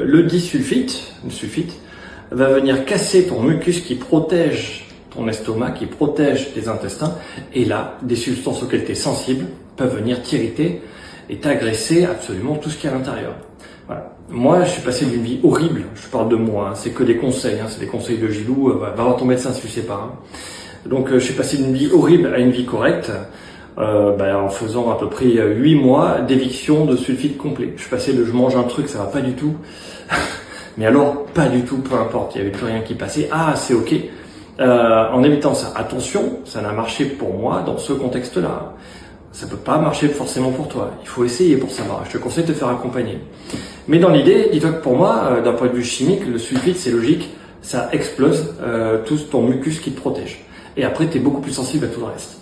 Le disulfite, le sulfite, va venir casser ton mucus qui protège ton estomac, qui protège tes intestins. Et là, des substances auxquelles tu es sensible peuvent venir t'irriter et t'agresser absolument tout ce qu'il y a à l'intérieur. Voilà. Moi, je suis passé d'une vie horrible. Je parle de moi, hein, c'est que des conseils. Hein, c'est des conseils de Gilou. Va voir ton médecin si tu sais pas. Hein. Donc, je suis passé d'une vie horrible à une vie correcte. En faisant à peu près 8 mois d'éviction de sulfite complet. Je suis passé de je mange un truc, ça va pas du tout. Mais alors, pas du tout, peu importe, il n'y avait plus rien qui passait. Ah, c'est ok. En évitant ça, attention, ça n'a marché pour moi dans ce contexte-là. Ça peut pas marcher forcément pour toi. Il faut essayer pour savoir. Je te conseille de te faire accompagner. Mais dans l'idée, dis-toi que pour moi, d'un point de vue chimique, le sulfite, c'est logique, ça explose tout ton mucus qui te protège. Et après, tu es beaucoup plus sensible à tout le reste.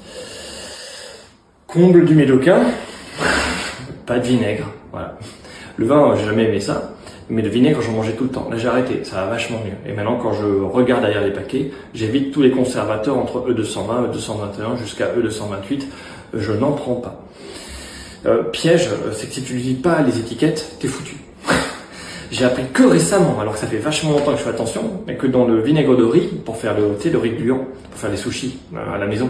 Comble du médocain, pas de vinaigre. Voilà. Le vin, j'ai jamais aimé ça, mais le vinaigre, j'en mangeais tout le temps. Là, j'ai arrêté, ça va vachement mieux. Et maintenant, quand je regarde derrière les paquets, j'évite tous les conservateurs entre E220, E221 jusqu'à E228. Je n'en prends pas. Piège, c'est que si tu ne lis pas les étiquettes, t'es foutu. J'ai appris que récemment, alors que ça fait vachement longtemps que je fais attention, mais que dans le vinaigre de riz, pour faire le riz gluant, pour faire les sushis à la maison,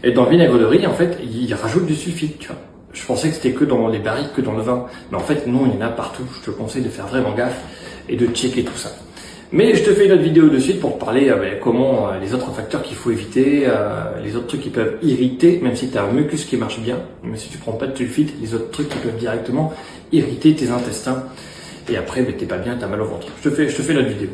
et dans le vinaigre de riz, en fait, il rajoute du sulfite, tu vois. Je pensais que c'était que dans les barriques, que dans le vin. Mais en fait, non, il y en a partout. Je te conseille de faire vraiment gaffe et de checker tout ça. Mais je te fais une autre vidéo de suite pour te parler comment les autres facteurs qu'il faut éviter, les autres trucs qui peuvent irriter, même si tu as un mucus qui marche bien, même si tu prends pas de sulfite, les autres trucs qui peuvent directement irriter tes intestins. Et après, t'es pas bien, t'as mal au ventre. Je te fais une autre vidéo.